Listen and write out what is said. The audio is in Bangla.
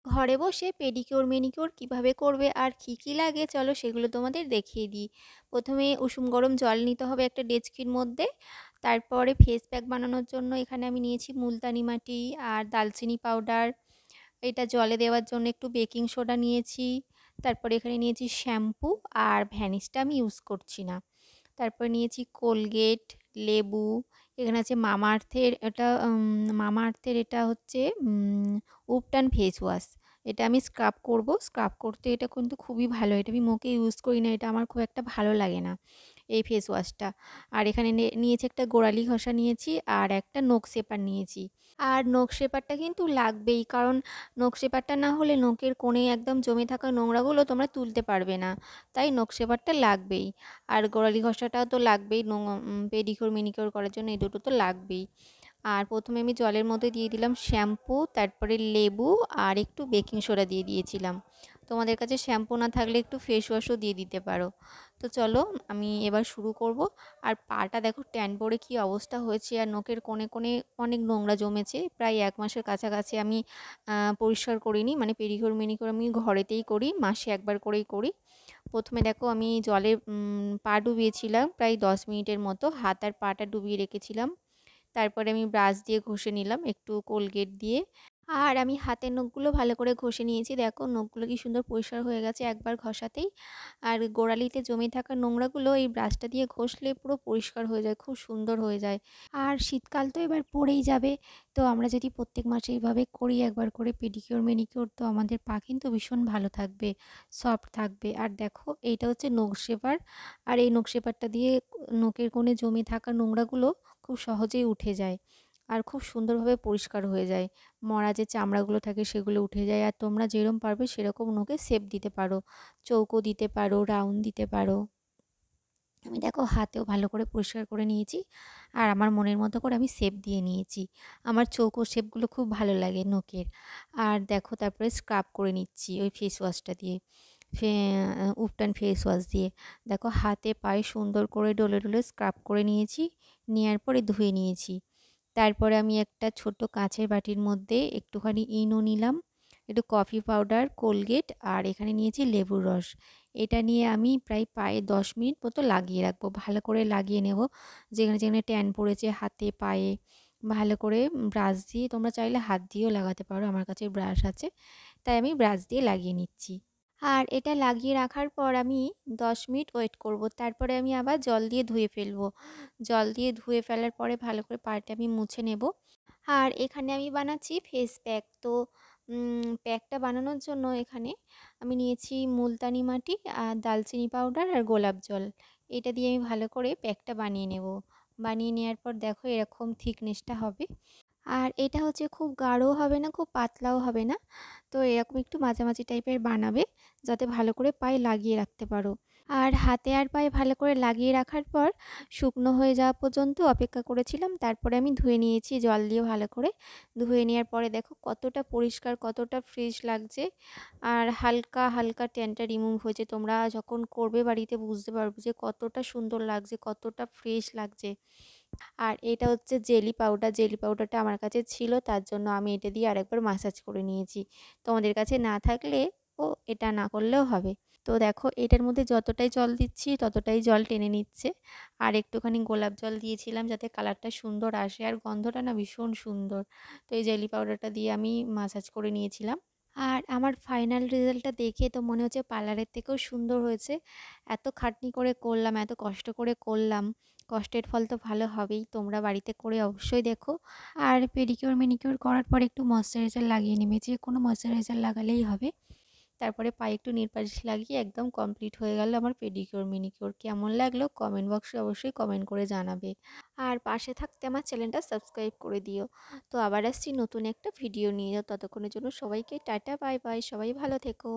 ঘরে বসে পেডিকিউর ম্যানিকিউর কিভাবে করবে আর কি লাগে চলো সেগুলো তোমাদের দেখিয়ে দিই। প্রথমে উষুম গরম জল নিতে হবে একটা ডেচকির মধ্যে। তারপরে ফেস প্যাক বানানোর জন্য এখানে আমি নিয়েছি মুলতানি মাটি আর দালচিনি পাউডার। এটা জলে দেওয়ার জন্য একটু বেকিং সোডা নিয়েছি। তারপরে এখানে নিয়েছি শ্যাম্পু আর ভ্যানিশটা আমি ইউজ করছি না। তারপরে নিয়েছি কোলগেট, লেবু। এখানে আছে মামাআর্থের এটা মামাআর্থের এটা হচ্ছে উপটান ফেস ওয়াশ। এটা আমি স্ক্রাব করব। স্ক্রাব করতে এটা কিন্তু খুবই ভালো। এটা আমি মুখে ইউজ করি না। এটা আমার খুব একটা ভালো লাগে না এই ফেস ওয়াশটা। আর এখানে নিয়েছি একটা গোড়ালি ঘষা নিয়েছি আর একটা নখ সেপার নিয়েছি। আর নখ শেপারটা কিন্তু লাগবেই, কারণ নখ শেপারটা না হলে নখের কোণে একদম জমে থাকা নোংরাগুলো তোমরা তুলতে পারবে না। তাই নখ শেপারটা লাগবেই। আর গোড়ালি ঘষাটাও তো লাগবেই, পেডিকিউর ম্যানিকিউর করার জন্য এই দুটো তো লাগবেই। আর প্রথমে আমি জলের মধ্যে দিয়ে দিলাম শ্যাম্পু, তারপরে লেবু আর একটু বেকিং সোডা দিয়ে দিয়েছিলাম। তোমাদের কাছে শ্যাম্পু না থাকলে একটু ফেস ওয়াশও দিয়ে দিতে পারো। তো চলো আমি এবার শুরু করব। আর পাটা দেখো ট্যান পড়ে কী অবস্থা হয়েছে, আর নখের কোণে কোণে অনেক নোংরা জমেছে। প্রায় 1 মাসের কাছাকাছি আমি পরিষ্কার করিনি, মানে পেডিকিউর ম্যানিকিউর আমি ঘরেতেই করি, মাসে একবার করেই করি। প্রথমে দেখো আমি জলে পা ডুবিয়েছিলাম প্রায় 10 মিনিটের মতো, হাত আর পাটা ডুবিয়ে রেখেছিলাম। তারপরে আমি ব্রাশ দিয়ে ঘষে নিলাম একটু কোলগেট দিয়ে। আর আমি হাতের নখগুলো ভালো করে ঘষে নিয়েছি। দেখো নখগুলো কি সুন্দর পরিষ্কার হয়ে গেছে একবার ঘষাতেই। আর গোড়ালিতে জমে থাকা নোংরাগুলো এই ব্রাশটা দিয়ে ঘষলে পুরো পরিষ্কার হয়ে যায়, খুব সুন্দর হয়ে যায়। আর শীতকাল তো এবার পড়েই যাবে। তো আমরা যদি প্রত্যেক মাসে এইভাবে করি একবার করে পেডিকিউর ম্যানিকিউর, তো আমাদের পা কিন্তু ভীষণ ভালো থাকবে, সফট থাকবে। আর দেখো এইটা হচ্ছে নখ শেপার। আর এই নখ শেপারটা দিয়ে নখের কোণে জমে থাকা নোংরাগুলো খুব সহজেই উঠে যায় আর খুব সুন্দরভাবে পরিষ্কার হয়ে যায়। মরা যে চামড়াগুলো থাকে সেগুলো উঠে যায়। আর তোমরা যেরকম পারবে সেরকম নখে শেপ দিতে পারো, চৌকো দিতে পারো, রাউন্ড দিতে পারো। আমি দেখো হাতেও ভালো করে পরিষ্কার করে নিয়েছি। আর আমার মনের মতো করে আমি শেপ দিয়ে নিয়েছি। আমার চৌকো শেপগুলো খুব ভালো লাগে নখের। আর দেখো তারপরে স্ক্রাব করে নিচ্ছি ওই ফেস ওয়াশটা দিয়ে, উপটান ফেস ওয়াশ দিয়ে। দেখো হাতে পায়ে সুন্দর করে ডলে ডলে স্ক্রাব করে নিয়েছি, নেওয়ার পরে ধুয়ে নিয়েছি। তারপরে আমি একটা ছোট কাঁচের বাটির মধ্যে একটুখানি ইনো নিলাম, একটু কফি পাউডার, কোলগেট আর এখানে নিয়েছি লেবুর রস। এটা নিয়ে আমি প্রায় পায়ে 10 মিনিট মতো লাগিয়ে রাখবো, ভালো করে লাগিয়ে নেব যেখানে যেখানে ট্যান পড়েছে হাতে পায়ে। ভালো করে ব্রাশ দিয়ে, তোমরা চাইলে হাত দিয়েও লাগাতে পারো, আমার কাছে ব্রাশ আছে তাই আমি ব্রাশ দিয়ে লাগিয়ে নিচ্ছি। আর এটা লাগিয়ে রাখার পর আমি 10 মিনিট ওয়েট করব। তারপরে আমি আবার জল দিয়ে ধুয়ে ফেলবো। জল দিয়ে ধুয়ে ফেলার পরে ভালো করে পাটা আমি মুছে নেব। আর এখানে আমি বানাচ্ছি ফেস প্যাক। তো প্যাকটা বানানোর জন্য এখানে আমি নিয়েছি মুলতানি মাটি আর দালচিনি পাউডার আর গোলাপ জল। এটা দিয়ে আমি ভালো করে প্যাকটা বানিয়ে নেব। বানিয়ে নেওয়ার পর দেখো এরকম থিকনেসটা হবে। আর এটা হচ্ছে খুব গাঢ়ও হবে না, খুব পাতলাও হবে না। তো এরকম একটু মাঝামাঝি টাইপের বানাবে, যাতে ভালো করে পায়ে লাগিয়ে রাখতে পারো। আর হাতে আর পায়ে ভালো করে লাগিয়ে রাখার পর শুকনো হয়ে যাওয়া পর্যন্ত অপেক্ষা করেছিলাম। তারপরে আমি ধুয়ে নিয়েছি জল দিয়ে ভালো করে। ধুয়ে নেওয়ার পরে দেখো কতটা পরিষ্কার, কতটা ফ্রেশ লাগছে। আর হালকা হালকা ট্যানটা রিমুভ হয়েছে। তোমরা যখন করবে বাড়িতে বুঝতে পারবে যে কতটা সুন্দর লাগছে, কতটা ফ্রেশ লাগছে। আর এটা হচ্ছে জেলি পাউডার। জেলি পাউডারটা আমার কাছে ছিল, তার জন্য আমি এটা দিয়ে আরেকবার মাসাজ করে নিয়েছি। তোমাদের কাছে না থাকলে এটা না করলেও হবে। তো দেখো এটার মধ্যে যতটাই জল দিচ্ছি ততটাই জল টেনে নিচ্ছে। আর একটুখানি গোলাপ জল দিয়েছিলাম যাতে কালারটা সুন্দর আসে, আর গন্ধটা না ভীষণ সুন্দর। তো এই জেলি পাউডারটা দিয়ে আমি মাসাজ করে নিয়েছিলাম। আর আমার ফাইনাল রেজাল্টটা দেখে তো মনে হচ্ছে পার্লারের থেকেও সুন্দর হয়েছে। এত খাটনি করে করলাম, এত কষ্ট করে করলাম, কষ্টের ফল তো ভালো হবেই। তোমরা বাড়িতে করে অবশ্যই দেখো। আর পেডিকিউর ম্যানিকিউর করার পর একটু ময়েশ্চারাইজার লাগিয়ে নেবে, যে কোনো ময়েশ্চারাইজার লাগালেই হবে। তারপরে পায়ে একটু নেল পালিশ লাগিয়ে একদম কমপ্লিট হয়ে গেল আমার পেডিকিউর ম্যানিকিউর। কেমন লাগলো কমেন্ট বক্সে অবশ্যই কমেন্ট করে জানাবে। আর পাশে থাকতে আমার চ্যানেলটা সাবস্ক্রাইব করে দিও। তো আবার আসছি নতুন একটা ভিডিও নিয়ে। ততক্ষণের জন্য সবাইকে টাটা, বাই বাই, সবাই ভালো থেকো।